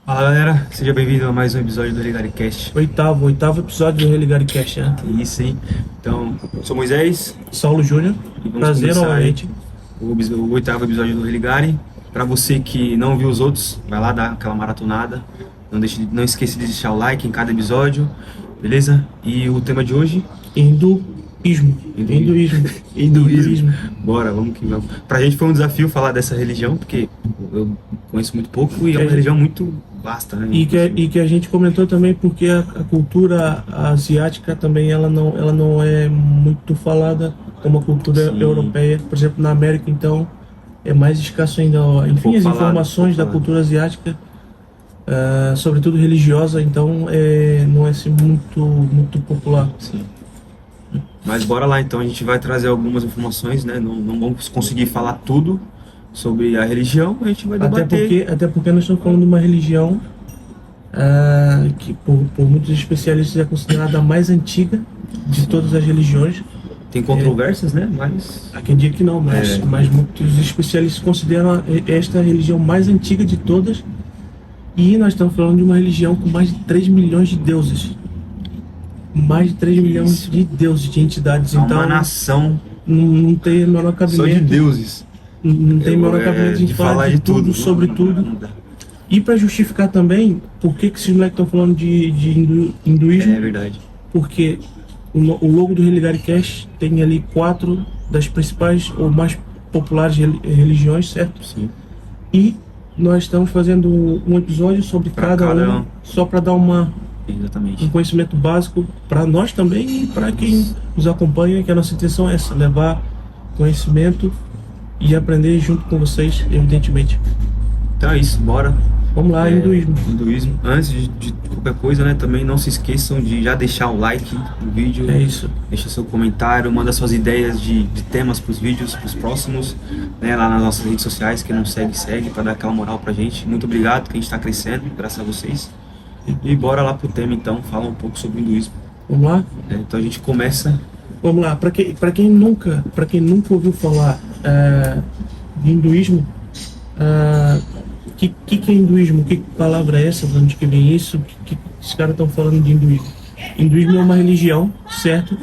Fala galera, seja bem-vindo a mais um episódio do ReligareCast. Oitavo episódio do ReligareCast, né? Isso aí. Então, eu sou Moisés Saulo Júnior, e vamos prazer começar novamente. o oitavo episódio do Religare. Para você que não viu os outros, vai lá dar aquela maratonada. Não esqueça de deixar o like em cada episódio, beleza? E o tema de hoje? Hinduísmo. Hinduísmo. Bora, vamos que vamos. Pra gente foi um desafio falar dessa religião, porque eu conheço muito pouco e é uma religião muito vasta, né? E que a gente comentou também porque a cultura asiática também ela não é muito falada como a cultura Sim. europeia. Por exemplo, na América, então, é mais escasso ainda. Enfim, as informações da cultura asiática, sobretudo religiosa, então, não é assim, muito popular. Sim. Mas bora lá então, a gente vai trazer algumas informações, né? Não vamos conseguir falar tudo sobre a religião, a gente vai debater. Até porque nós estamos falando de uma religião que por muitos especialistas é considerada a mais antiga de todas as religiões. Tem controvérsias, né? Mas Há quem diga que não, mas muitos especialistas consideram esta a religião mais antiga de todas. E nós estamos falando de uma religião com mais de 3 milhões de deuses. Mais de 3 milhões de deuses, de entidades. é Então, uma nação não tem o menor cabimento. só de deuses. Não tem o menor cabimento de a gente falar de tudo, sobre tudo. Não dá. E para justificar também por que esses moleques estão falando de hinduísmo, É verdade. porque o logo do ReligareCast tem ali 4 das principais ou mais populares religiões, certo? Sim. E nós estamos fazendo um episódio sobre cada uma, só para dar um Exatamente. conhecimento básico para nós também e para quem nos acompanha, que a nossa intenção é essa, levar conhecimento e aprender junto com vocês, evidentemente. Então é isso, bora. Vamos lá, hinduísmo. Hinduísmo. Antes de qualquer coisa, né? Também não se esqueçam de já deixar o like no vídeo. É isso. Deixa seu comentário, manda suas ideias de temas para os vídeos, para os próximos, né? Lá nas nossas redes sociais. Quem não segue, para dar aquela moral pra gente. Muito obrigado, que a gente está crescendo, graças a vocês. E bora lá pro tema então, fala um pouco sobre o hinduísmo. Vamos lá? Então a gente começa. Vamos lá. Para quem nunca ouviu falar de hinduísmo, que é hinduísmo? Que palavra é essa? De onde que vem isso? Que esses caras estão falando de hinduísmo? Hinduísmo é uma religião, certo?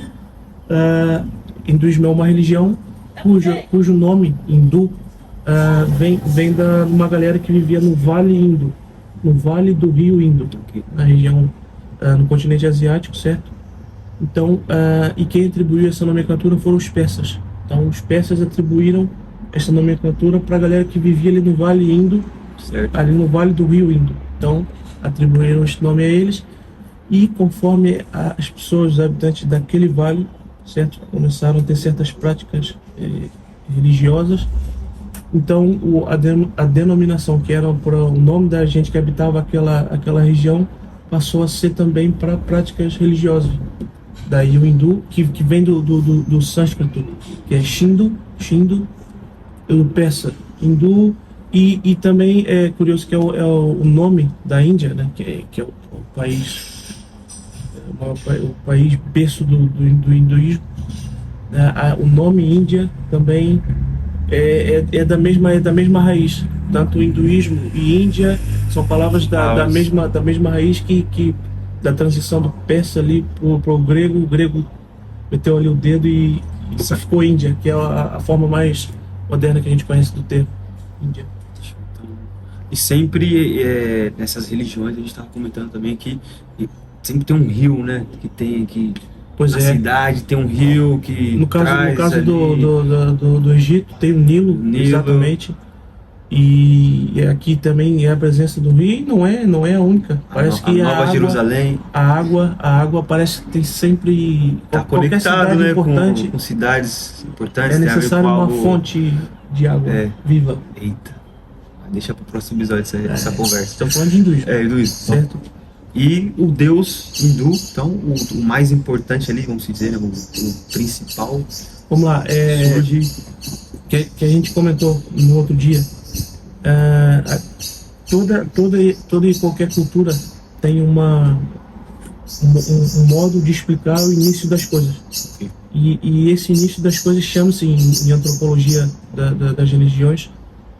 Hinduísmo é uma religião cujo nome hindu vem de uma galera que vivia no Vale Indo, no Vale do Rio Indo, na região, no continente asiático, certo? Então, e quem atribuiu essa nomenclatura foram os persas. Então, os persas atribuíram essa nomenclatura para a galera que vivia ali no Vale Indo, Certo. ali no Vale do Rio Indo. Então, atribuíram esse nome a eles e conforme as pessoas, os habitantes daquele vale, certo, começaram a ter certas práticas religiosas. Então, a denominação que era para o nome da gente que habitava aquela região passou a ser também para práticas religiosas. Daí o hindu, que vem do sânscrito, que é Shindu, o persa, hindu, e também é curioso que é o nome da Índia, né, que é o país, o país berço do hinduísmo. O nome Índia também é da mesma raiz. Tanto o hinduísmo e Índia são palavras da mesma raiz que da transição do persa ali pro grego. O grego meteu ali o dedo e ficou Índia, que é a forma mais moderna que a gente conhece do termo Índia. E sempre nessas religiões, a gente estava comentando também que sempre tem um rio, né? Que tem aqui. Pois na cidade tem um rio que no caso do Egito tem o Nilo, exatamente. E aqui também é a presença do rio, e não é a única. Parece que Nova Jerusalém, a água parece que tem sempre conectado, cidade, né, importante, com cidades importantes. é necessário uma fonte de água viva. Eita, deixa pro próximo episódio essa conversa. Estamos falando de hinduísmo. Hinduísmo, certo? E o deus hindu, então o mais importante ali, vamos dizer, né, o principal. Vamos lá, que a gente comentou no outro dia. Toda e qualquer cultura tem um modo de explicar o início das coisas. E esse início das coisas chama-se, em antropologia das religiões,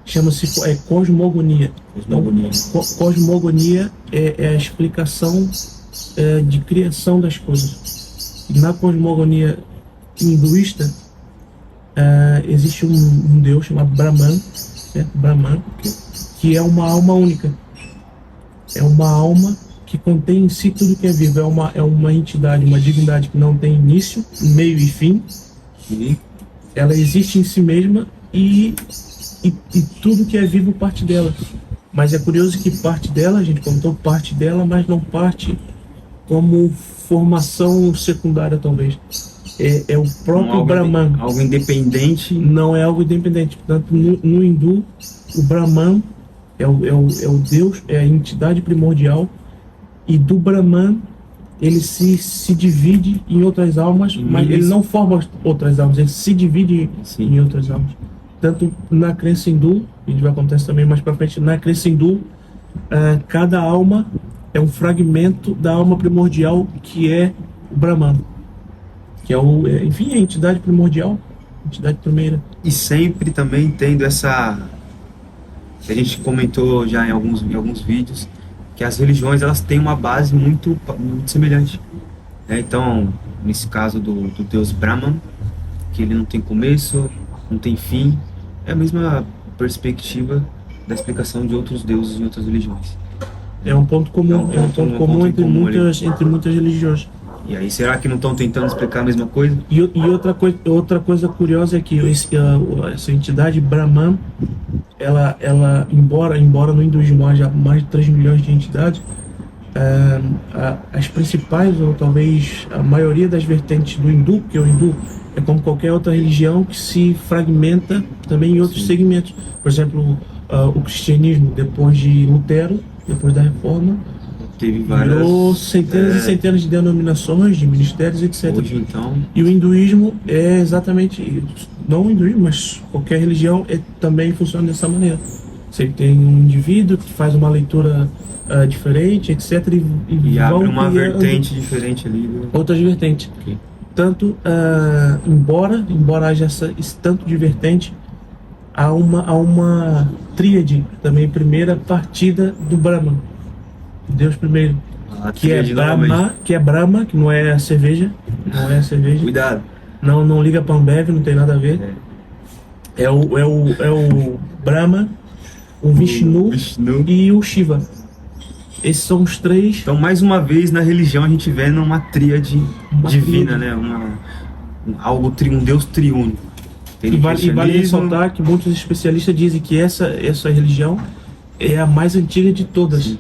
chama-se cosmogonia. Cosmogonia. Então, cosmogonia é a explicação de criação das coisas. E na cosmogonia hinduísta, existe um deus chamado Brahman, certo? Brahman, que é uma alma única. É uma alma que contém em si tudo que é vivo. É uma entidade, uma divindade que não tem início, meio e fim. E Ela existe em si mesma e tudo que é vivo parte dela. Mas é curioso que parte dela, a gente contou parte dela, mas não parte como formação secundária, talvez. É o próprio Brahman. Algo independente. Não é algo independente. Portanto, no hindu, o Brahman é o Deus, é a entidade primordial, e do Brahman ele se divide em outras almas, mas ele não forma outras almas, ele se divide em outras almas. Tanto na crença hindu, a gente vai acontecer também mais para frente, na crença hindu, cada alma é um fragmento da alma primordial, que é o Brahman, que enfim, a entidade primordial, a entidade primeira. E sempre também tendo essa... A gente comentou já em alguns vídeos que as religiões elas têm uma base muito semelhante. Então, nesse caso do deus Brahman, que ele não tem começo, não tem fim, é a mesma perspectiva da explicação de outros deuses em outras religiões. É um ponto comum, entre muitas religiões. E aí, será que não estão tentando explicar a mesma coisa? E outra coisa curiosa é que essa entidade Brahman, ela embora no hinduísmo haja mais de 3 milhões de entidades, as principais, ou talvez a maioria das vertentes do hindu, porque o hindu é como qualquer outra religião que se fragmenta também em outros segmentos. Por exemplo, o cristianismo, depois de Lutero, depois da Reforma, teve várias... virou centenas e centenas de denominações, de ministérios, etc. Hoje, então... E o hinduísmo é exatamente, não o hinduísmo, mas qualquer religião também funciona dessa maneira. Você tem um indivíduo que faz uma leitura diferente, etc. E abre uma vertente diferente ali. Outras vertentes. Okay. Tanto, embora haja esse tanto de vertente, há uma tríade também, primeira partida do Brahman, Deus primeiro, que é Brahma, que não é a cerveja, Cuidado. Não liga para Ambev, não tem nada a ver. É o Brahma, o Vishnu e o Shiva. Esses são os três. Então, mais uma vez, na religião a gente vê numa tríade divina, né? Um Deus triúnico. E vale ressaltar que muitos especialistas dizem que essa religião é a mais antiga de todas. Sim.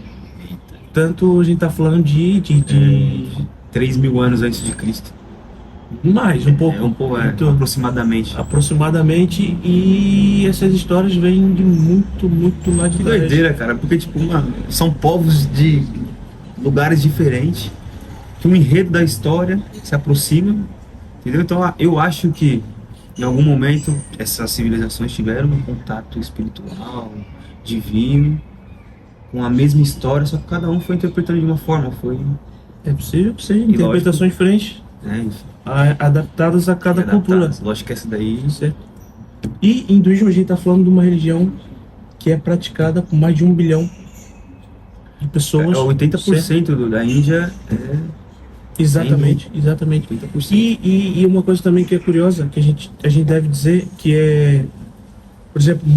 Tanto a gente está falando de 3.000 anos antes de Cristo. Mais, um pouco. Aproximadamente. Aproximadamente, e essas histórias vêm de muito lá de trás. Que doideira, cara, porque são povos de lugares diferentes, que o enredo da história se aproxima, entendeu? Então eu acho que em algum momento essas civilizações tiveram um contato espiritual, divino, com a mesma história, só que cada um foi interpretando de uma forma. É possível, sim, interpretações diferentes. Adaptadas a cada cultura. Lógico que essa daí... Certo. E hinduísmo, a gente está falando de uma religião que é praticada por mais de 1 bilhão de pessoas. 80% da Índia é... Exatamente. 80%. E uma coisa também que é curiosa, que a gente deve dizer, que é, por exemplo,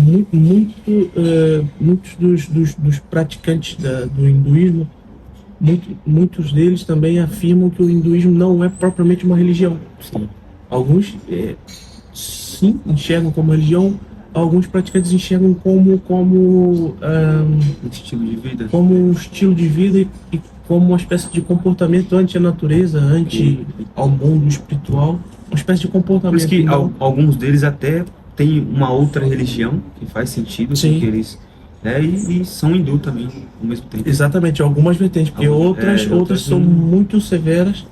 muitos dos praticantes do hinduísmo, muitos deles também afirmam que o hinduísmo não é propriamente uma religião. Sim. Alguns sim enxergam como religião, alguns praticantes enxergam como estilo de vida, como um estilo de vida e como uma espécie de comportamento ante a natureza, ante ao mundo espiritual, uma espécie de comportamento. Por isso que alguns deles até têm uma outra religião que faz sentido, sim, porque eles e são hindu também ao mesmo tempo. Exatamente, algumas vertentes, porque outras são muito severas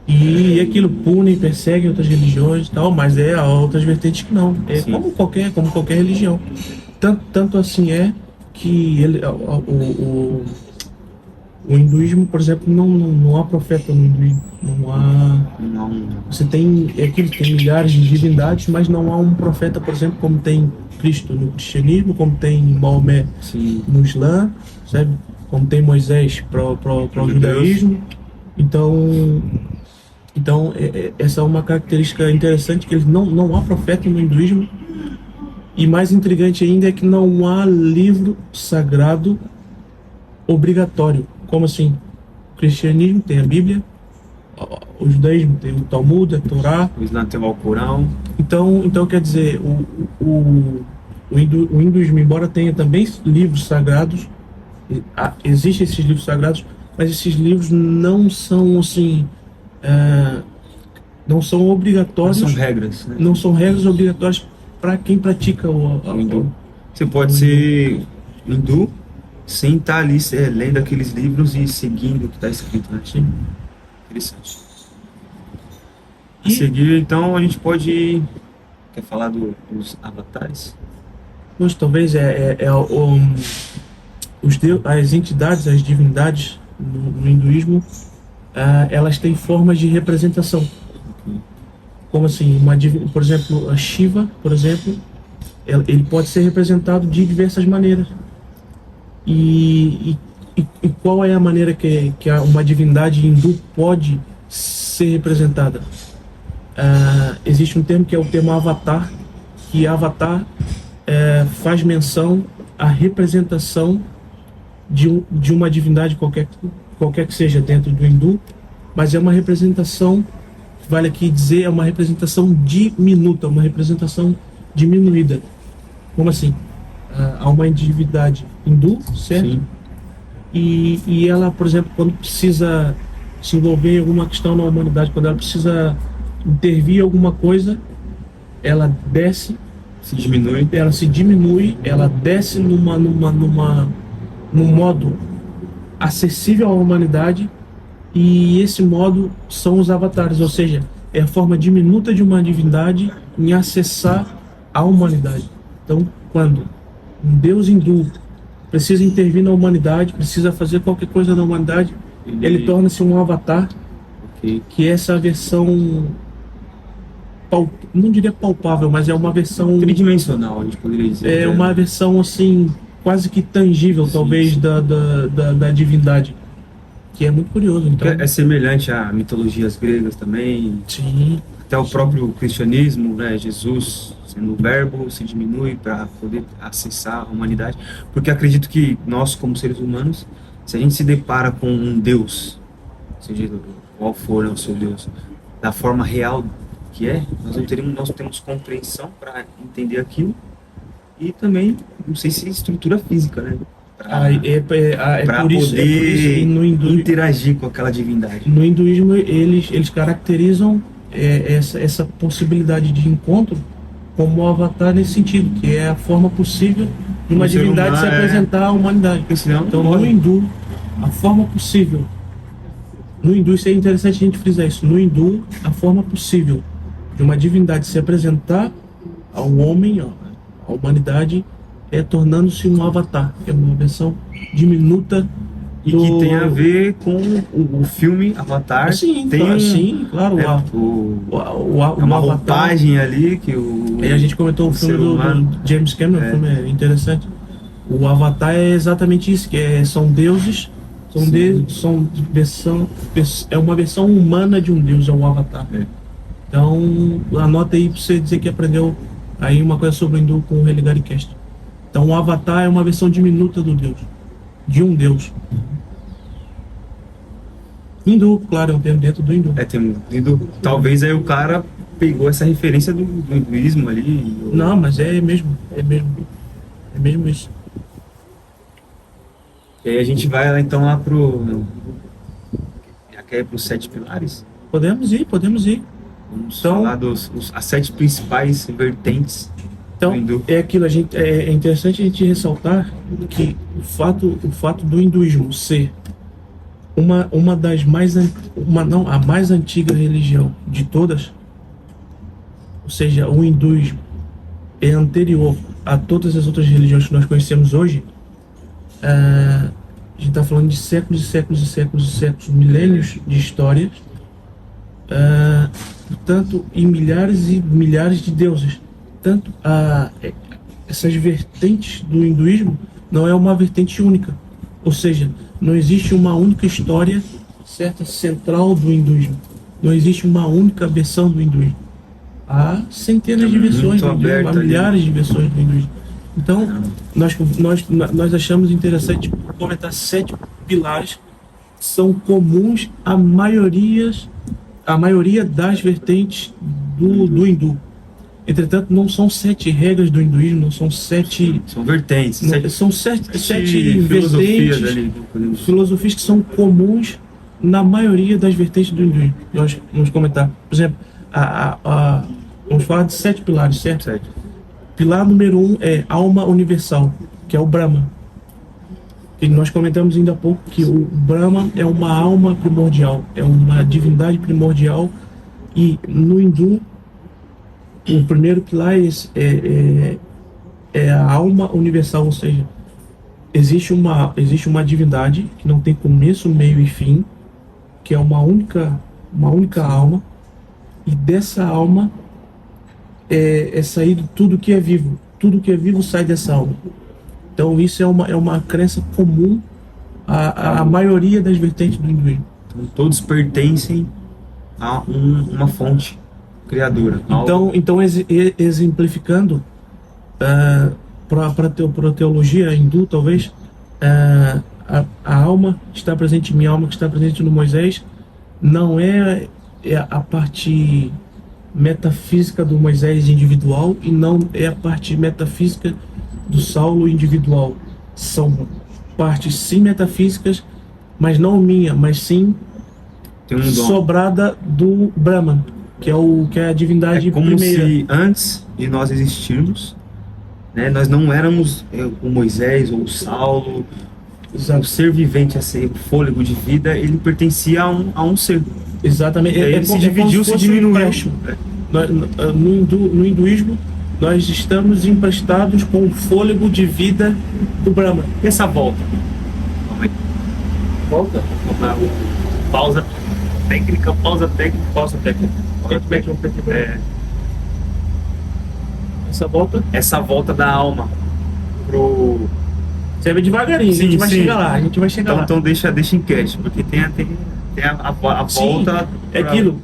e aquilo punem, perseguem outras religiões e tal, mas há outras vertentes que não. É como qualquer religião. O hinduísmo, por exemplo, não há profeta no hinduísmo. Não há. Não, Você tem, é aquilo, tem milhares de divindades, mas não há um profeta, por exemplo, como tem Cristo no cristianismo, como tem Maomé sim, no Islã, sabe? Como tem Moisés para o judaísmo. Então, essa é uma característica interessante, que eles não há profeta no hinduísmo. E mais intrigante ainda é que não há livro sagrado obrigatório. Como assim? O cristianismo tem a Bíblia, o judaísmo tem o Talmud, a Torá. o Islã tem o Alcorão. Então quer dizer, o hinduísmo, embora tenha também livros sagrados, existem esses livros sagrados, mas esses livros não são assim, não são Não obrigatórios, são regras, né? não são regras obrigatórias para quem pratica O hindu. Você pode ser hindu sem estar ali lendo aqueles livros e seguindo o que está escrito, né? Sim. Interessante. A E seguir, então, a gente pode... Quer falar dos avatares? hoje talvez as entidades, as divindades no hinduísmo, elas têm formas de representação. Como assim? Por exemplo, a Shiva, por exemplo, ele pode ser representado de diversas maneiras. E qual é a maneira que uma divindade hindu pode ser representada? Existe um termo que é o termo avatar, que avatar faz menção à representação de uma divindade qualquer que seja dentro do hindu, mas é uma representação, vale aqui dizer, é uma representação diminuta, uma representação diminuída. Como assim? Há uma divindade hindu, certo? Sim. E ela, por exemplo, quando precisa se envolver em alguma questão na humanidade, quando ela precisa intervir em alguma coisa, ela desce, Se diminui. ela se diminui, ela desce num modo acessível à humanidade, e esse modo são os avatares, ou seja, é a forma diminuta de uma divindade em acessar a humanidade. Então, quando um deus hindu precisa intervir na humanidade, precisa fazer qualquer coisa na humanidade, ele torna-se um avatar, Ok. que é essa versão, não diria palpável, mas é uma versão, Tridimensional, a gente poderia dizer. é uma versão assim, quase que tangível, Sim, talvez, sim. da divindade, que é muito curioso. Então, É semelhante a mitologias gregas também, sim, até o próprio cristianismo, né? Jesus sendo o verbo se diminui para poder acessar a humanidade, porque acredito que nós, como seres humanos, se a gente se depara com um Deus, seja qual for, né, o seu Deus, da forma real que é, nós temos compreensão para entender aquilo, e também, não sei se estrutura física, né? Para por isso, poder e interagir com aquela divindade. no hinduísmo eles caracterizam essa possibilidade de encontro como o avatar nesse sentido, que é a forma possível de uma Um ser divindade se humano, apresentar à humanidade. Porque senão Então, não no morre. hindu, a forma possível, no hindu, isso é interessante a gente frisar isso, no hindu, a forma possível de uma divindade se apresentar ao homem, à humanidade, é tornando-se um avatar, que é uma versão diminuta E que tem a ver com o filme Avatar. Sim, tem claro, sim, claro. é, é uma Avatar, roupagem ali que o. e a gente comentou o filme ser humano. do James Cameron, o filme é interessante. O Avatar é exatamente isso, são deuses, é uma versão humana de um deus, é o Avatar. É. Então, anota aí pra você dizer que aprendeu aí uma coisa sobre o hindu com o Religare Cast. Então, o Avatar é uma versão diminuta do deus, de um deus. Hindu, claro, é um termo dentro do hindu. Talvez aí o cara pegou essa referência do hinduísmo ali. Não, mas é mesmo isso. E aí a gente vai lá então lá pro. Já quer ir pros 7 pilares? Podemos ir. Vamos Então- falar as 7 principais vertentes do Então, hindu. é aquilo, é interessante a gente ressaltar que o fato do hinduísmo ser uma das a mais antiga religião de todas, ou seja, o hinduísmo é anterior a todas as outras religiões que nós conhecemos hoje, a gente está falando de séculos e séculos e séculos e séculos, milênios de histórias, portanto, e milhares de deuses. Tanto essas vertentes do hinduísmo não é uma vertente única, ou seja, não existe uma única história certa central do hinduísmo, não existe uma única versão do hinduísmo. Há centenas de versões do hinduísmo, há milhares de versões do hinduísmo. Então, nós achamos interessante comentar 7 pilares que são comuns à maioria das vertentes do hindu. Entretanto, não são 7 regras do hinduísmo, não são 7... São vertentes. São 7 filosofias vertentes, filosofias que são comuns na maioria das vertentes do hinduísmo. Nós vamos comentar. Por exemplo, vamos falar de 7 pilares, certo? 7. Pilar número 1 é alma universal, que é o Brahma. E nós comentamos ainda há pouco que o Brahma é uma alma primordial, é uma divindade primordial. E no hindu, o primeiro pilar é a alma universal, ou seja, existe uma divindade que não tem começo, meio e fim, que é uma única alma, e dessa alma é saído tudo que é vivo. Tudo que é vivo sai dessa alma. Então isso é uma crença comum à maioria das vertentes do hinduísmo. Então, todos pertencem a uma fonte criadora. Então exemplificando, para a teologia hindu, talvez, a alma que está presente em minha alma, que está presente no Moisés, não é a parte metafísica do Moisés individual e não é a parte metafísica do Saulo individual. São partes sim metafísicas, mas não minha, mas sim sobrada do Brahman, que é a divindade primeira. É como primeira. se antes de nós existirmos, né, nós não éramos o Moisés ou o Saulo. Exato. O ser vivente, assim, o fôlego de vida, ele pertencia a um ser. Exatamente. Ele se dividiu, se diminuiu. No hinduísmo, nós estamos emprestados com o fôlego de vida do Brahma. E essa volta? Volta? Pausa técnica. Essa volta da alma pro... Você vai devagarinho, sim, a gente vai chegar lá. Então deixa enquete, porque tem a volta... É aquilo.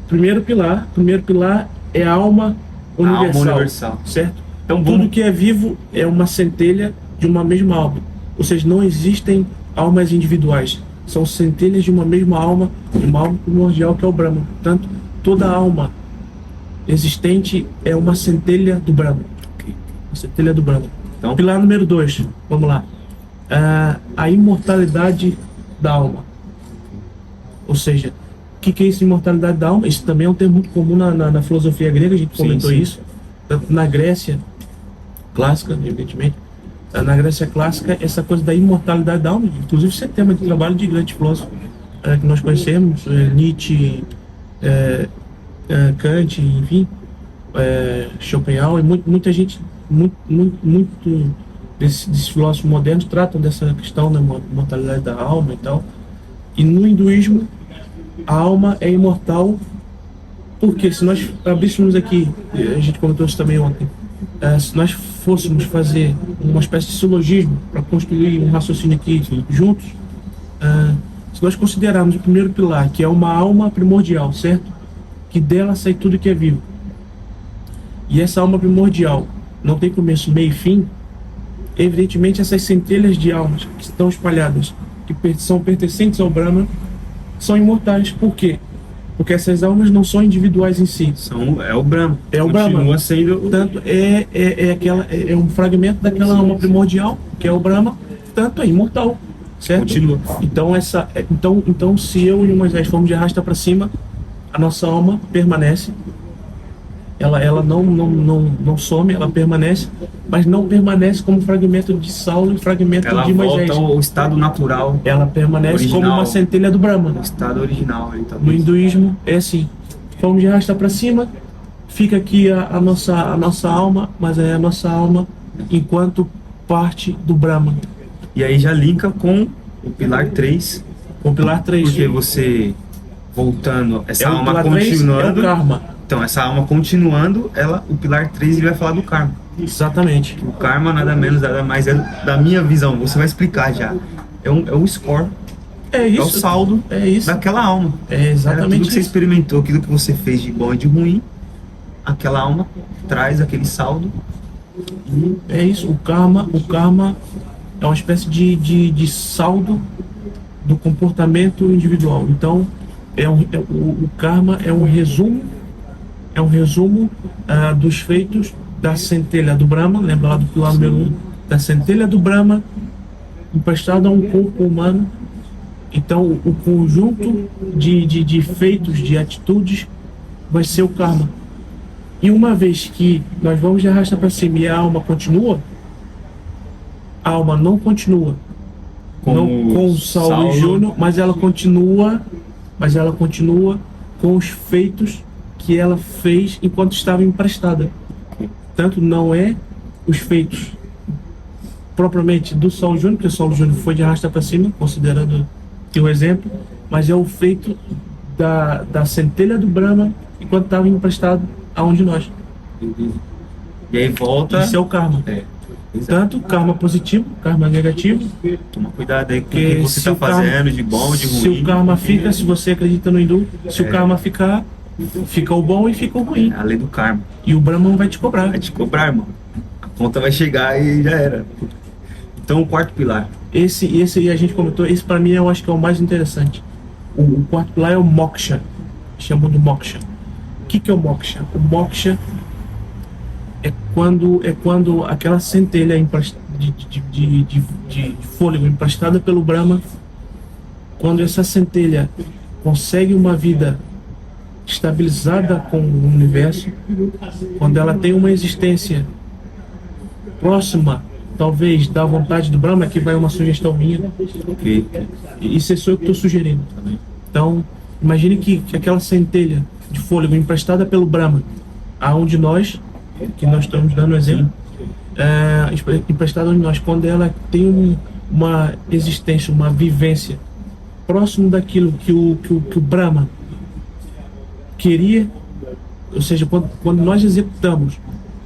Primeiro pilar é a alma universal. Certo? Então, tudo que é vivo é uma centelha de uma mesma alma. Ou seja, não existem almas individuais. São centelhas de uma mesma alma, uma alma primordial que é o Brahma. Portanto, toda alma existente é uma centelha do Brahma. Uma centelha do Brahma. Então, pilar número 2, vamos lá. A imortalidade da alma. Ou seja, o que é isso, imortalidade da alma? Isso também é um termo muito comum na filosofia grega, a gente comentou isso. Tanto na Grécia clássica, evidentemente. Na Grécia clássica, essa coisa da imortalidade da alma, inclusive isso é tema de trabalho de grandes filósofos que nós conhecemos, Nietzsche, Kant, enfim, Schopenhauer, e muita gente, muito desses filósofos modernos tratam dessa questão da mortalidade da alma e tal. E no hinduísmo, a alma é imortal, porque se nós abríssemos aqui, a gente comentou isso também ontem, se nós fôssemos fazer uma espécie de silogismo para construir um raciocínio aqui juntos, se nós considerarmos o primeiro pilar, que é uma alma primordial, certo? Que dela sai tudo que é vivo. E essa alma primordial não tem começo, meio e fim. Evidentemente, essas centelhas de almas que estão espalhadas, que são pertencentes ao Brahman, são imortais. Por quê? Porque essas almas não são individuais em si. É o Brahman. É o Brahman. Continua sendo... Portanto, é um fragmento daquela alma primordial, que é o Brahman, portanto, é imortal. Certo? Continua. Então, se eu e o Moisés formos de arrasta para cima, a nossa alma permanece. Ela não some, ela permanece, mas não permanece como fragmento de Saulo e fragmento de Moisés. Ela volta ao estado natural. Ela permanece original, como uma centelha do Brahma. O estado original. Então, no hinduísmo é assim. Vamos de arrasta para cima, fica aqui a nossa alma, mas é a nossa alma enquanto parte do Brahma. E aí já linka com o pilar 3, Com o pilar 3. porque você, voltando, essa o alma pilar 3 é continuando... o karma. Então, essa alma continuando, o pilar 3 ele vai falar do karma. Exatamente. O karma nada menos, nada mais é da minha visão. Você vai explicar já. É o score, É isso. é o saldo É isso. daquela alma. É Era tudo exatamente que você isso. experimentou, aquilo que você fez de bom e de ruim, aquela alma traz aquele saldo. É isso. O karma é uma espécie de saldo do comportamento individual. Então, o karma é um resumo dos feitos da centelha do Brahma, lembra lá do pilar número 1, da centelha do Brahma emprestado a um corpo humano. Então, o conjunto de feitos, de atitudes, vai ser o karma. E uma vez que nós vamos de arrasta para cima e a alma continua, a alma não continua não com o Saulo e Júnior, mas ela continua com os feitos que ela fez enquanto estava emprestada. Tanto não é os feitos propriamente do Saulo Júnior, porque o Saulo Júnior foi de arrasta para cima, considerando que o exemplo, mas é o feito da centelha do Brahma enquanto estava emprestado aonde nós. E aí volta... Isso é o karma. Tanto karma positivo, karma negativo. Toma cuidado aí com o que Porque você está fazendo, de bom, de ruim. Se o karma fica, se você acredita no hindu, se o karma ficar, fica o bom e fica o ruim. A lei do karma. E o Brahman vai te cobrar. Vai te cobrar, irmão. A conta vai chegar e já era. Então, o quarto pilar. Esse aí a gente comentou, esse pra mim eu acho que é o mais interessante. O quarto pilar é o moksha. Chamam do moksha. O que é o moksha? O moksha é quando aquela centelha de fôlego emprestada pelo Brahma, quando essa centelha consegue uma vida estabilizada com o universo, quando ela tem uma existência próxima, talvez, da vontade do Brahma, que vai uma sugestão minha. Ok. Isso é só eu que estou sugerindo. Então, imagine que aquela centelha de fôlego emprestada pelo Brahma, aonde nós, que nós estamos dando exemplo, emprestada onde nós, quando ela tem uma existência, uma vivência próximo daquilo que o Brahma queria, ou seja, quando nós executamos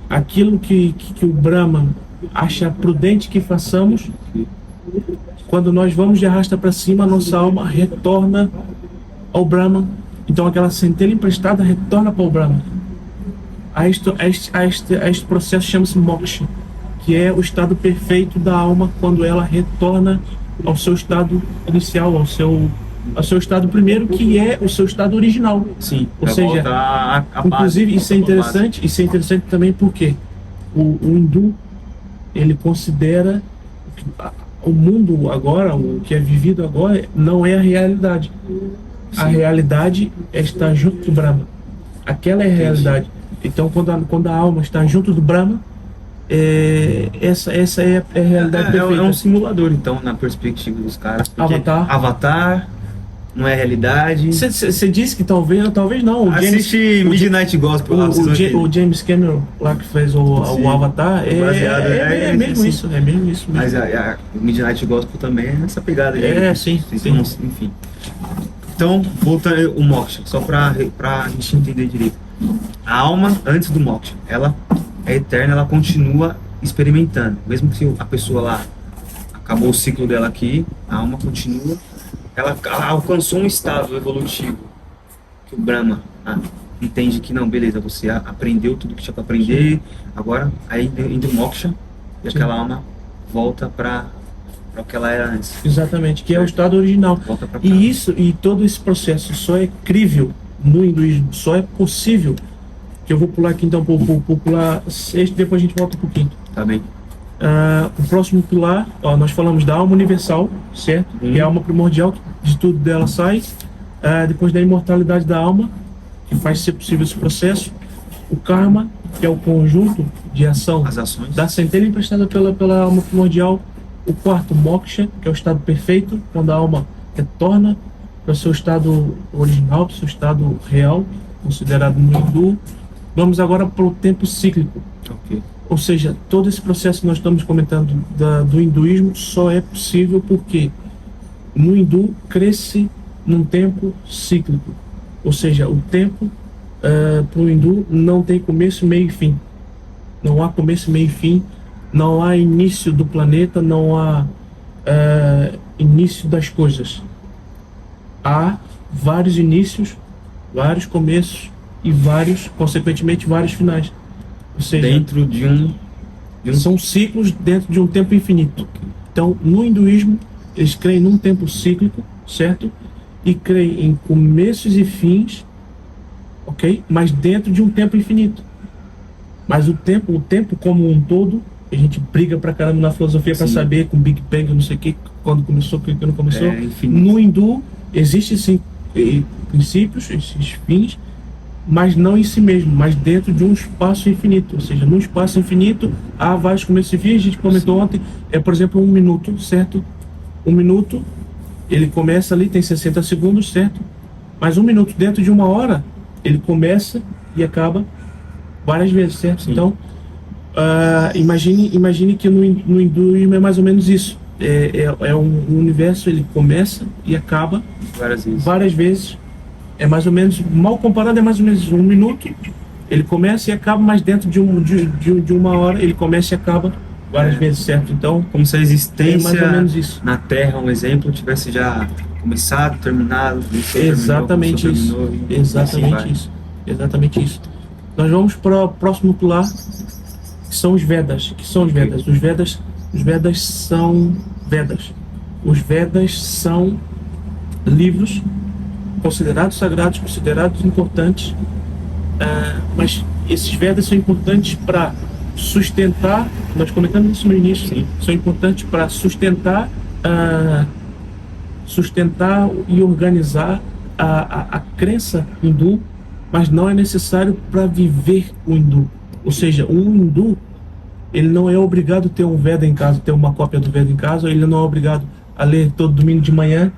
aquilo que o Brahma acha prudente que façamos, quando nós vamos de arrasta para cima, a nossa alma retorna ao Brahma. Então aquela centelha emprestada retorna para o Brahma. A este processo chama-se moksha, que é o estado perfeito da alma quando ela retorna ao seu estado inicial, ao seu estado primeiro, que é o seu estado original. Sim, ou seja, inclusive isso é interessante também porque o hindu, ele considera que o mundo agora, o que é vivido agora, não é a realidade. Sim. A realidade é estar junto do Brahma. Aquela é a realidade. Então, quando a alma está junto do Brahma, essa é a realidade perfeita. É um simulador, então, na perspectiva dos caras. Avatar não é realidade. Você disse que talvez não. Assiste Midnight Gospel lá. O James Cameron, lá que fez o Avatar, é mesmo isso. É mesmo isso. Mas a Midnight Gospel também é essa pegada. Sim. Enfim. Então, voltando o moksha, só pra gente entender direito. A alma, antes do moksha, ela é eterna, ela continua experimentando. Mesmo que a pessoa lá acabou o ciclo dela aqui, a alma continua. Ela alcançou um estado evolutivo que o Brahma entende que não, beleza, você aprendeu tudo que tinha para aprender, agora aí entra o moksha e aquela alma volta para o que ela era antes. Exatamente, que é o estado original. E todo esse processo só é crível no hinduísmo, só é possível, que eu vou pular aqui então, vou pular este, depois a gente volta pro quinto. Tá bem. O próximo pilar, nós falamos da alma universal, certo? Que é a alma primordial, de tudo dela sai. Depois da imortalidade da alma, que faz ser possível esse processo. O karma, que é o conjunto de ação da centelha emprestada pela alma primordial. O quarto, moksha, que é o estado perfeito, quando a alma retorna para o seu estado original, para o seu estado real, considerado no hindu. Vamos agora para o tempo cíclico. Ok. Ou seja, todo esse processo que nós estamos comentando do hinduísmo só é possível porque no hindu cresce num tempo cíclico. Ou seja, o tempo para o hindu não tem começo, meio e fim. Não há começo, meio e fim. Não há início do planeta, não há início das coisas. Há vários inícios, vários começos e consequentemente, vários finais. Ou seja, Dentro de um são ciclos dentro de um tempo infinito. Então, no hinduísmo, eles creem num tempo cíclico, certo? E creem em começos e fins, ok? Mas dentro de um tempo infinito. Mas o tempo como um todo, a gente briga pra caramba na filosofia para saber com Big Bang, não sei o que, quando começou, quando não começou. No hindu, existem sim princípios, esses fins, mas não em si mesmo, mas dentro de um espaço infinito. Ou seja, num espaço infinito há vários começos e fins. A gente comentou ontem, por exemplo, um minuto, certo? Um minuto, ele começa ali, tem 60 segundos, certo? Mas um minuto dentro de uma hora, ele começa e acaba várias vezes, certo? Sim. Então, imagine que no hinduísmo é mais ou menos isso. Um universo, ele começa e acaba várias vezes. É mais ou menos, mal comparado, é mais ou menos um minuto. Ele começa e acaba, mas dentro de uma hora ele começa e acaba várias vezes, certo? Então, como se a existência mais ou menos isso. Na Terra, um exemplo, tivesse já começado, terminado, exatamente isso. Exatamente isso. Exatamente isso. Nós vamos para o próximo pilar, que são os Vedas. Que são os Vedas? Os Vedas são Vedas. Os Vedas são livros considerados sagrados, considerados importantes, mas esses Vedas são importantes para sustentar, nós comentamos isso no início, sim, são importantes para sustentar e organizar a crença hindu, mas não é necessário para viver o hindu. Ou seja, um hindu, ele não é obrigado a ter um Veda em casa, ter uma cópia do Veda em casa, ele não é obrigado a ler todo domingo de manhã.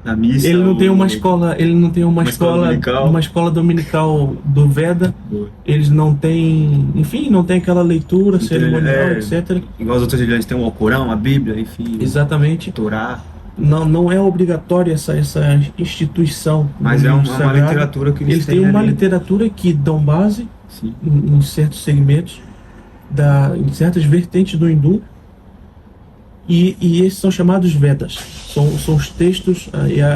Na missa, ele não tem uma escola dominical do Veda. Eles não têm, enfim, não tem aquela leitura cerimonial, etc. Igual as outras religiões tem o Alcorão, a Bíblia, enfim. Exatamente. Torá. Não é obrigatória essa instituição. Mas é uma literatura que eles têm uma literatura que dão base em certos segmentos, em certas vertentes do hindu. E esses são chamados Vedas. São os textos,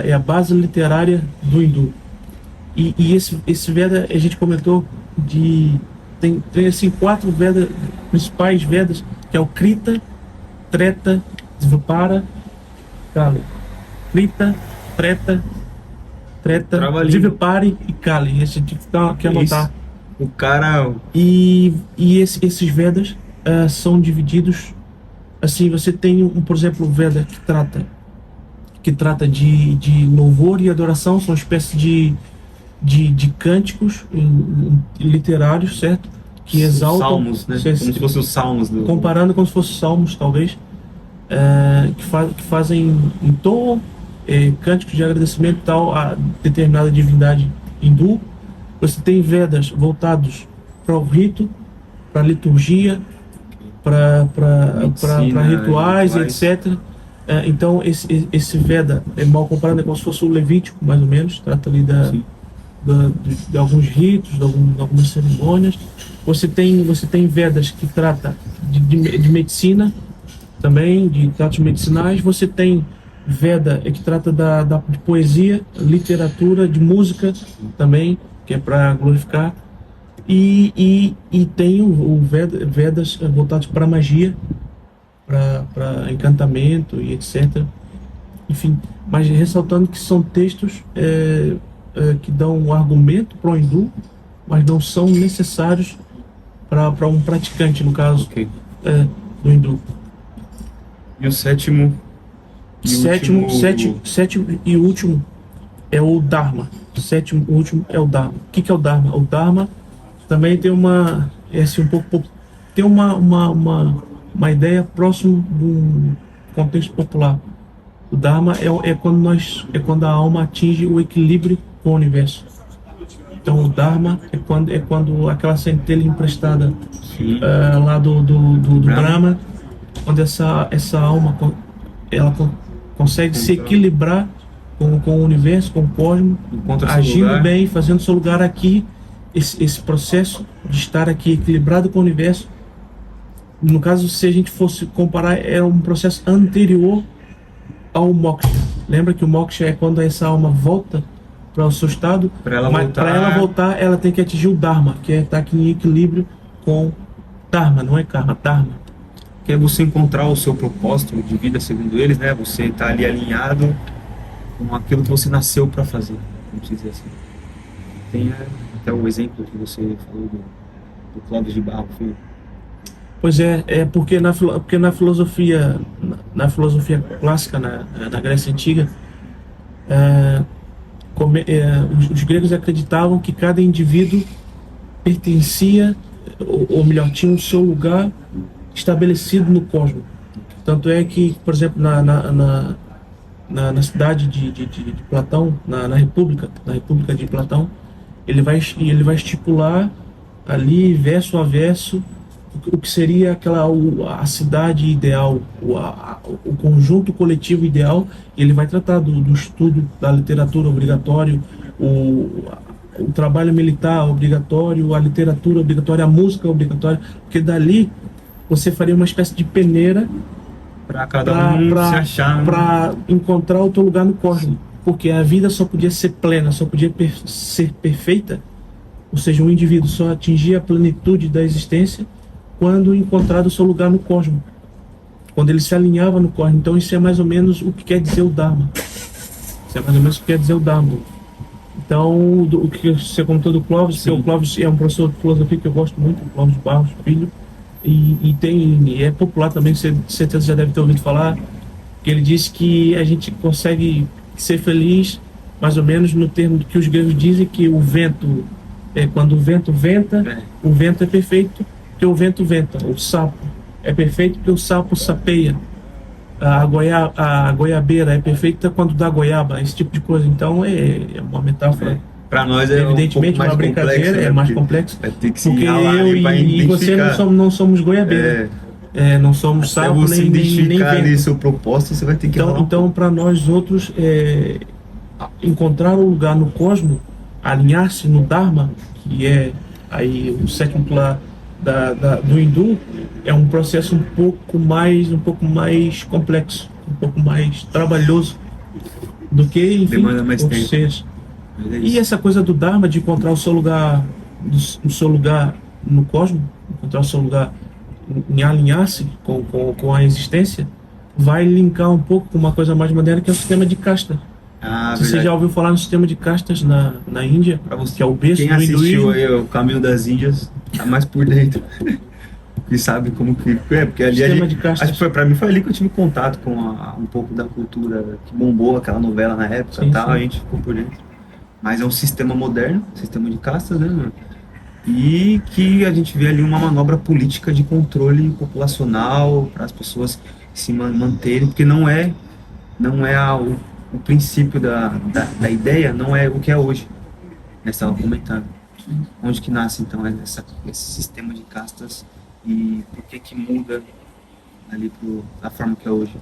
é a base literária do hindu. E esse Veda, a gente comentou, tem assim 4 Vedas, principais Vedas, que é o Krita, Treta, Dvapara, Kali. Krita, Treta, Dvapari e Kali. Esse tipo que anotar. O cara... E esses Vedas são divididos. Assim, você tem, por exemplo, o Veda que trata de louvor e adoração, são uma espécie de cânticos literários, certo? Que exaltam... Salmos, né? Como se fossem os salmos. Comparando como se fossem salmos, talvez. Que fazem em tom cânticos de agradecimento tal a determinada divindade hindu. Você tem Vedas voltados para o rito, para a liturgia, para rituais, etc. Então esse Veda é mal comparado, é como se fosse o Levítico, mais ou menos. Trata ali de alguns ritos, de algumas cerimônias. Você tem Vedas que trata de medicina também, de tratos medicinais. Você tem Veda que trata de poesia, literatura, de música também, que é para glorificar. E tem o Vedas voltados para magia, para encantamento e etc. Enfim, mas ressaltando que são textos que dão um argumento para o hindu, mas não são necessários para um praticante, no caso, do hindu. E o sétimo e último é o Dharma. O sétimo e último é o Dharma. O que é o Dharma? O Dharma também tem tem uma ideia próximo de um contexto popular. O Dharma é quando a alma atinge o equilíbrio com o universo. Então o Dharma é quando aquela centelha emprestada Sim. lá do Brahma, quando essa alma ela consegue se equilibrar com o universo, com o cosmos, Encontra seu agindo lugar. bem, fazendo seu lugar aqui, esse processo de estar aqui equilibrado com o universo. No caso, se a gente fosse comparar, é um processo anterior ao moksha. Lembra que o moksha é quando essa alma volta para o seu estado, Para ela mas voltar, para ela voltar, ela tem que atingir o Dharma, que é estar aqui em equilíbrio com Dharma, não é karma, Dharma. que é você encontrar o seu propósito de vida, segundo eles, né? Você está ali alinhado com aquilo que você nasceu para fazer, vamos dizer assim. Tem até o exemplo que você falou do Clóvis de Barro, filho. Pois é porque na filosofia clássica, na Grécia Antiga, os gregos acreditavam que cada indivíduo pertencia, ou melhor, tinha o seu lugar estabelecido no cosmos. Tanto é que, por exemplo, na cidade de Platão, na República de Platão, ele vai estipular ali, verso a verso, o que seria a cidade ideal, o conjunto coletivo ideal. E ele vai tratar do estudo da literatura obrigatório, o trabalho militar obrigatório, a literatura obrigatória, a música obrigatória, porque dali você faria uma espécie de peneira Para cada um se achar. para encontrar o teu lugar no cosmos. Porque a vida só podia ser plena, só podia ser perfeita, ou seja, um indivíduo só atingia a plenitude da existência quando encontrado o seu lugar no cosmos, quando ele se alinhava no cosmos. Então isso é mais ou menos o que quer dizer o Dharma. Isso é mais ou menos o que quer dizer o Dharma. Então, o que você comentou do Clóvis, que o Clóvis é um professor de filosofia que eu gosto muito, o Clóvis Barros Filho, e é popular também, você certeza já deve ter ouvido falar, que ele disse que a gente consegue ser feliz mais ou menos no termo que os gregos dizem, que o vento, quando o vento venta, o vento é perfeito porque o vento venta. O sapo é perfeito porque o sapo sapeia. A goiabeira é perfeita quando dá goiaba, esse tipo de coisa. Então é uma metáfora. Para nós é Evidentemente um pouco mais uma brincadeira, complexo, né? é mais complexo. Vai ter que se Porque ralar eu ali pra e você identificar. não somos goiabeira. Não somos Até sapo você nem identificar ali vento. seu propósito, você vai ter que ralar. Então para nós outros, encontrar um lugar no cosmos, alinhar-se no Dharma, que é aí o sétimo pilar do hindu, é um processo um pouco mais complexo, um pouco mais trabalhoso do que, enfim, Demanda mais outros tempo. seres. Mas é E isso. essa coisa do Dharma, de encontrar o seu lugar no cosmos, encontrar o seu lugar em alinhar-se com a existência, vai linkar um pouco com uma coisa mais moderna, que é o sistema de casta. Você Verdade. já ouviu falar no sistema de castas na Índia, Pra você, que é o berço quem do assistiu hinduísmo? aí o Caminho das Índias tá mais por dentro. E sabe como que é, porque ali a Sistema gente, de castas. acho que pra mim foi ali que eu tive contato com um pouco da cultura que bombou aquela novela na época e Sim, tal, sim. a gente ficou por dentro. Mas é um sistema moderno, sistema de castas, né, mano? E que a gente vê ali uma manobra política de controle populacional para as pessoas se manterem, porque não é o princípio da ideia, não é o que é hoje. Nós estávamos comentando. Onde que nasce então esse sistema de castas e por que muda ali da forma que é hoje?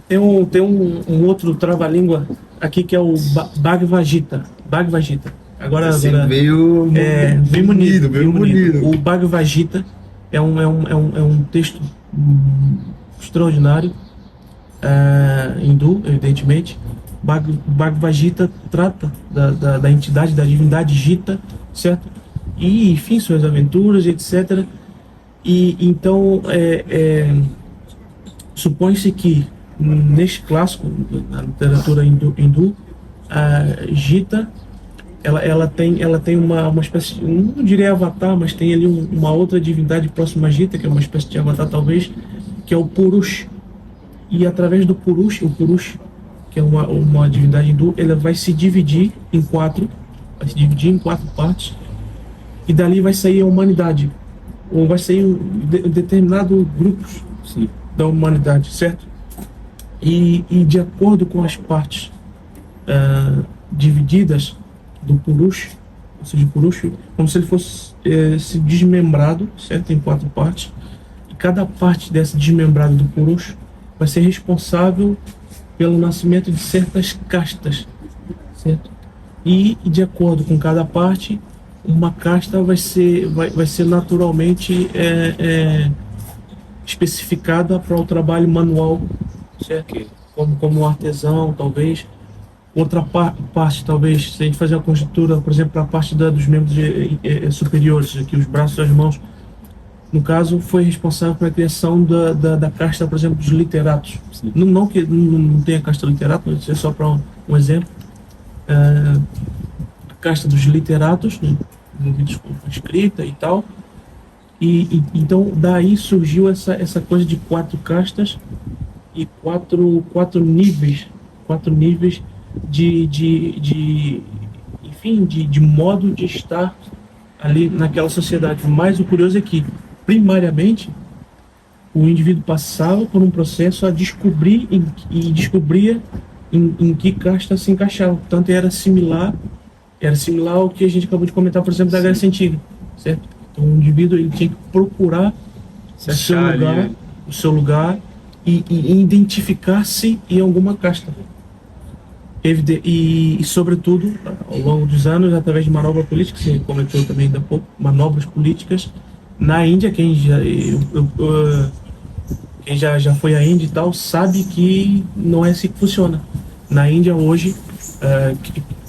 Tem um outro trava-língua aqui que é o Bhagavad Gita. Bhagavad Gita. Agora veio veio munido. munido. O Bhagavad Gita é um texto extraordinário, hindu, evidentemente. Bhagavad Gita trata da entidade, da divindade Gita, certo? E, enfim, suas aventuras, etc. E então supõe-se que neste clássico, na literatura hindu, a Gita ela tem uma espécie, não diria avatar, mas tem ali uma outra divindade próxima a Gita, que é uma espécie de avatar talvez, que é o Purush. E através do Purush, que é uma divindade hindu, ela vai se dividir em quatro partes, e dali vai sair a humanidade, ou vai sair determinado grupos Sim. da humanidade, certo? E de acordo com as partes divididas do Purush, ou seja, Purusha, como se ele fosse se desmembrado, certo? Em 4 partes. E cada parte dessa desmembrada do Purusha vai ser responsável pelo nascimento de certas castas, certo? E de acordo com cada parte, uma casta vai ser naturalmente especificada para o trabalho manual, certo? Como um artesão, talvez. Outra parte, talvez, se a gente fazer a conjuntura, por exemplo, para a parte dos membros superiores, aqui os braços e as mãos, no caso, foi responsável pela criação da casta, por exemplo, dos literatos. Não que não tenha casta literato, mas é só para um exemplo. A casta dos literatos, né, envolvidos com escrita e tal. Então, daí surgiu essa coisa de 4 castas e quatro níveis de modo de estar ali naquela sociedade. Mas o curioso é que, primariamente, o indivíduo passava por um processo a descobrir e descobria em que casta se encaixava. Portanto, era similar ao que a gente acabou de comentar, por exemplo, da Grécia Antiga, certo? Então, o indivíduo ele tinha que procurar o seu lugar e identificar-se em alguma casta. E, sobretudo, ao longo dos anos, através de manobras políticas, que você comentou também ainda há pouco, manobras políticas, na Índia, quem já foi à Índia e tal, sabe que não é assim que funciona. Na Índia, hoje,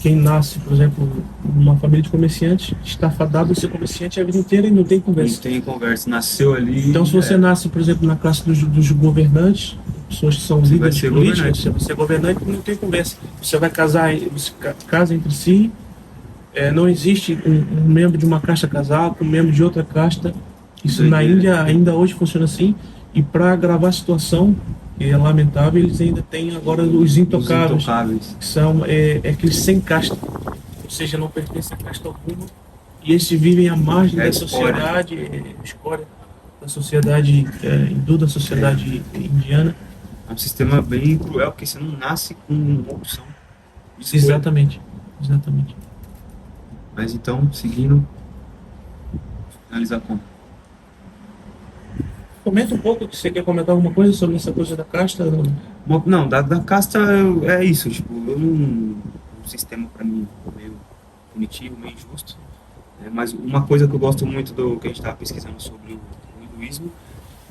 quem nasce, por exemplo, numa família de comerciantes, está fadado a ser comerciante a vida inteira e não tem conversa. Não tem conversa, nasceu ali... Então, se você nasce, por exemplo, na classe dos governantes, pessoas que são líderes políticos, você vai ser governante e não tem conversa. Você vai casar, você casa entre si, não existe um membro de uma casta casar com um membro de outra casta. Isso na Índia ainda hoje funciona assim. E para agravar a situação, que é lamentável, eles ainda têm agora os intocáveis. Que são aqueles sem casta, ou seja, não pertencem a casta alguma. E esses vivem à margem da sociedade, escória da sociedade hindu, da sociedade indiana. É um sistema bem cruel, porque você não nasce com uma opção. Exatamente. Mas então, seguindo, finalizar como? Comenta um pouco, que você quer comentar alguma coisa sobre essa coisa da casta? Não, da casta é isso, tipo, um sistema para mim meio punitivo, meio injusto. Mas uma coisa que eu gosto muito do que a gente estava pesquisando sobre o hinduísmo,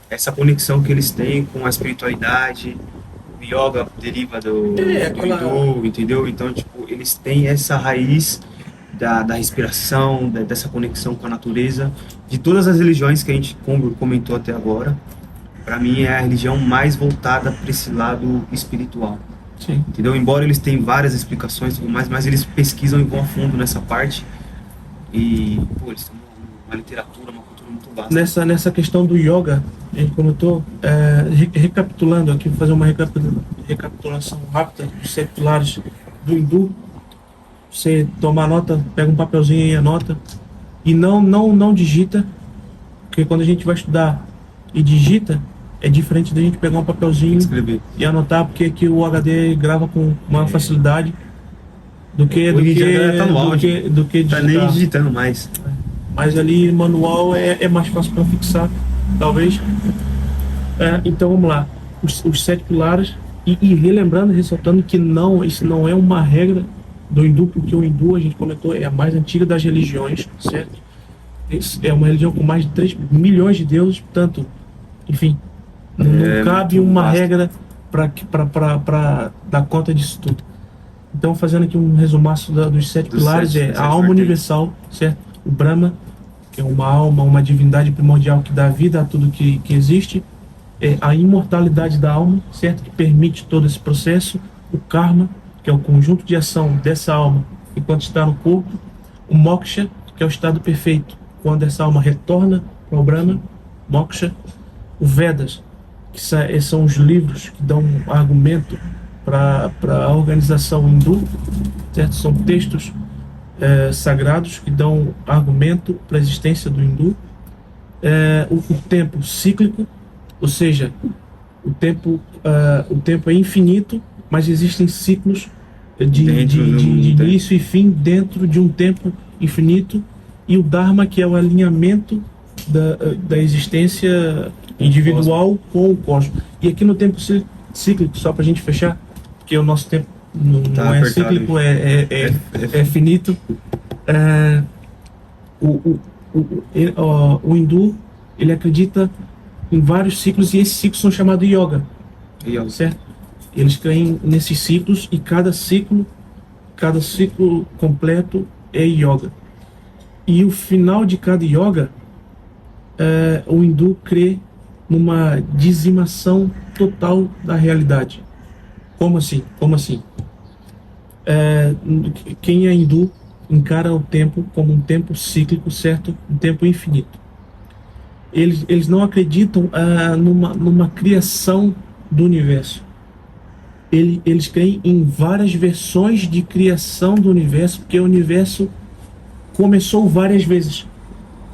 essa conexão que eles têm com a espiritualidade. O yoga deriva do hindu, entendeu? Então, tipo, eles têm essa raiz da respiração, dessa conexão com a natureza. De todas as religiões que a gente comentou até agora, para mim é a religião mais voltada para esse lado espiritual. Sim. Entendeu? Embora eles tenham várias explicações e tudo mais, mas eles pesquisam e vão a fundo nessa parte. E, pô, eles têm uma literatura, uma cultura muito vasta. Nessa questão do yoga, a gente comentou, recapitulando aqui, vou fazer uma recapitulação rápida dos 7 pilares do hindu. Você toma nota, pega um papelzinho e anota. E não digita, porque quando a gente vai estudar e digita, é diferente da gente pegar um papelzinho e anotar, porque aqui o HD grava com maior facilidade do que digitar. Tá nem digitando mais. Mas ali manual é mais fácil para fixar, talvez. Então vamos lá, os 7 pilares, e relembrando, ressaltando que isso não é uma regra do hindu, porque o hindu, a gente comentou, é a mais antiga das religiões, certo? É uma religião com mais de 3 milhões de deuses, portanto, enfim, não cabe uma regra para dar conta disso tudo. Então, fazendo aqui um resumaço dos 7 pilares, a alma universal, certo? O Brahma, que é uma alma, uma divindade primordial que dá vida a tudo que existe. A imortalidade da alma, certo? Que permite todo esse processo. O Karma, que é o conjunto de ação dessa alma enquanto está no corpo. O Moksha, que é o estado perfeito, quando essa alma retorna para o Brahma, Moksha. O Vedas, que são os livros que dão argumento para a organização hindu, certo? São textos sagrados que dão argumento para a existência do hindu. O tempo cíclico, ou seja, o tempo é infinito, mas existem ciclos de início e fim dentro de um tempo infinito, e o Dharma, que é o alinhamento da existência individual com o cosmos. E aqui no tempo cíclico, só para a gente fechar, porque o nosso tempo não é apertado, cíclico, é finito. O hindu, ele acredita em vários ciclos, e esses ciclos são chamados yoga, certo? Eles creem nesses ciclos, e cada ciclo completo é yoga. E o final de cada yoga, o hindu crê numa dizimação total da realidade. Como assim? Quem é hindu encara o tempo como um tempo cíclico, certo? Um tempo infinito. Eles não acreditam numa criação do universo. Eles creem em várias versões de criação do universo, porque o universo começou várias vezes,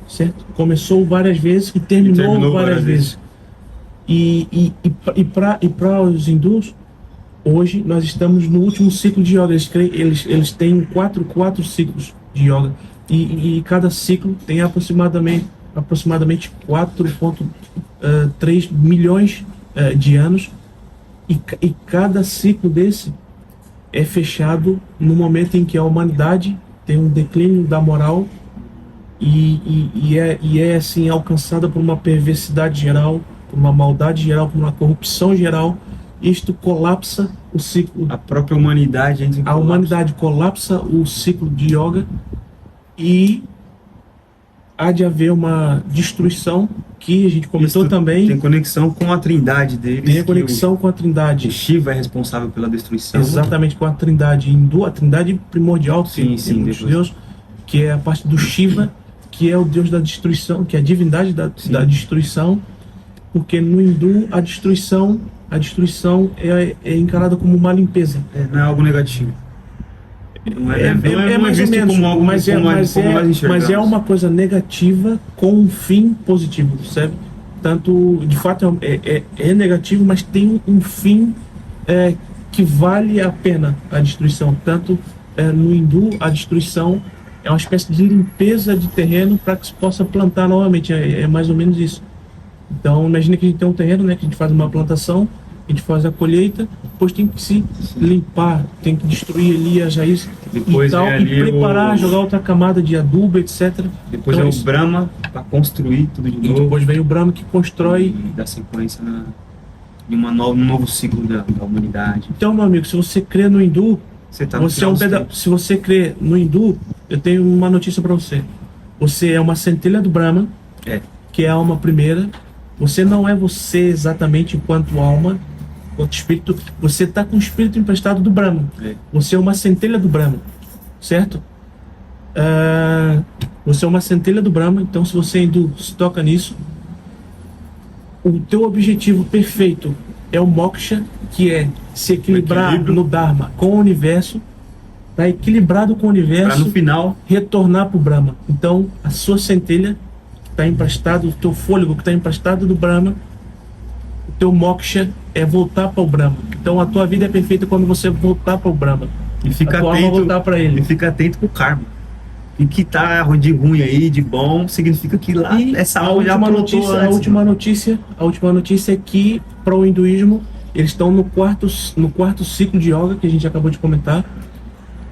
certo? Começou várias vezes e terminou várias vezes. E para os hindus, hoje nós estamos no último ciclo de yoga. Eles têm quatro ciclos de yoga, e cada ciclo tem aproximadamente 4,3 milhões de anos, e cada ciclo desse é fechado no momento em que a humanidade tem um declínio da moral e é assim alcançada por uma perversidade geral, por uma maldade geral, por uma corrupção geral. Isto colapsa o ciclo. A própria humanidade entra em colapso. A humanidade colapsa o ciclo de yoga, e há de haver uma destruição, que a gente comentou também. Tem conexão com a trindade deles. Tem a conexão com a trindade. O Shiva é responsável pela destruição. Exatamente, com a trindade hindu, a trindade primordial, sim, Deus, que é a parte do Shiva, que é o Deus da destruição, que é a divindade da destruição, porque no hindu a destruição é encarada como uma limpeza. Não é algo negativo. Não é mais ou menos, mas é uma coisa negativa com um fim positivo, sabe? Tanto, de fato, é negativo, mas tem um fim que vale a pena a destruição. Tanto no hindu, a destruição é uma espécie de limpeza de terreno para que se possa plantar novamente. É mais ou menos isso. Então, imagina que a gente tem um terreno, né, que a gente faz uma plantação, a gente faz a colheita, depois tem que se limpar, tem que destruir ali as raízes depois e preparar, jogar outra camada de adubo, etc. Depois então, o Brahma para construir tudo de novo. Depois vem o Brahma que constrói e dá sequência em um novo ciclo da humanidade. Então, meu amigo, se você crê no hindu, se você crê no hindu, eu tenho uma notícia para você. Você é uma centelha do Brahma, que é a alma primeira. Você não é você exatamente enquanto alma, enquanto espírito. Você está com o espírito emprestado do Brahma. Você é uma centelha do Brahma, certo? Você é uma centelha do Brahma. Então, se você hindu se toca nisso, o teu objetivo perfeito é o moksha, que é se equilibrar no Dharma com o universo, tá equilibrado com o universo, para no final retornar para o Brahma. Então, a sua centelha está emprestado, o teu fôlego que está emprestado do Brahma, o teu moksha é voltar para o Brahma. Então a tua vida é perfeita quando você voltar para o Brahma. E fica a tua alma voltar para ele. E fica atento com o karma. E que tá de ruim aí, de bom, significa que lá essa alma já plantou antes. A última notícia é que para o hinduísmo eles estão no quarto ciclo de yoga, que a gente acabou de comentar,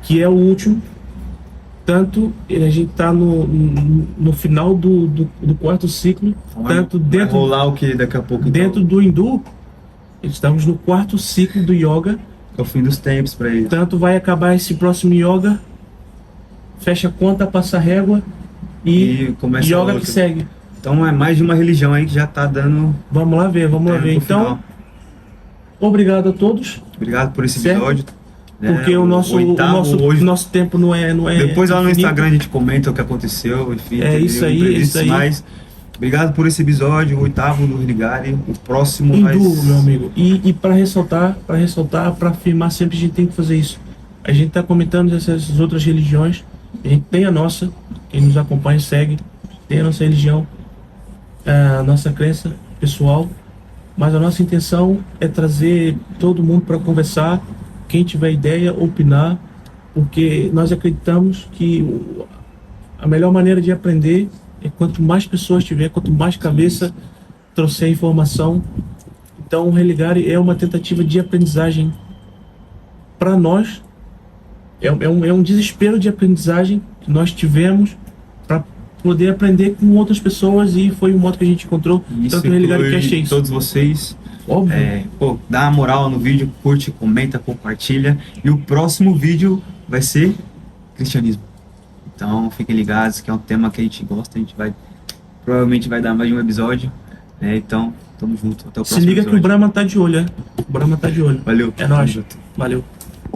que é o último. Tanto a gente está no final do quarto ciclo, tanto dentro. Vai rolar o que daqui a pouco? Dentro do hindu, estamos no quarto ciclo do yoga. É o fim dos tempos para eles. Tanto vai acabar esse próximo yoga, fecha a conta, passa a régua e começa yoga que segue. Então é mais de uma religião aí que já está dando. Vamos lá ver. Então, final. Obrigado a todos. Obrigado por esse episódio. Porque o nosso tempo não é depois lá no Instagram a gente comenta o que aconteceu, enfim. É isso aí. Mas obrigado por esse episódio, o 8º do Rigari, o próximo hindu, meu amigo. E para ressaltar, para afirmar sempre, a gente tem que fazer isso. A gente está comentando essas outras religiões, a gente tem a nossa, quem nos acompanha segue, tem a nossa religião, a nossa crença pessoal, mas a nossa intenção é trazer todo mundo para conversar. Quem tiver ideia, opinar, porque nós acreditamos que a melhor maneira de aprender é quanto mais pessoas tiver, quanto mais cabeça trouxer informação. Então, o Religare é uma tentativa de aprendizagem para nós. É um desespero de aprendizagem que nós tivemos para poder aprender com outras pessoas, e foi o modo que a gente encontrou. Isso Tanto o Religare Cast é isso. todos vocês. Óbvio. Dá uma moral no vídeo, curte, comenta, compartilha. E o próximo vídeo vai ser cristianismo. Então fiquem ligados, que é um tema que a gente gosta. A gente provavelmente vai dar mais de um episódio. Então, tamo junto. Até o próximo Se liga episódio. que o Brahma tá de olho, né? O Brahma tá de olho. Valeu. É nóis. Tamo junto. Valeu.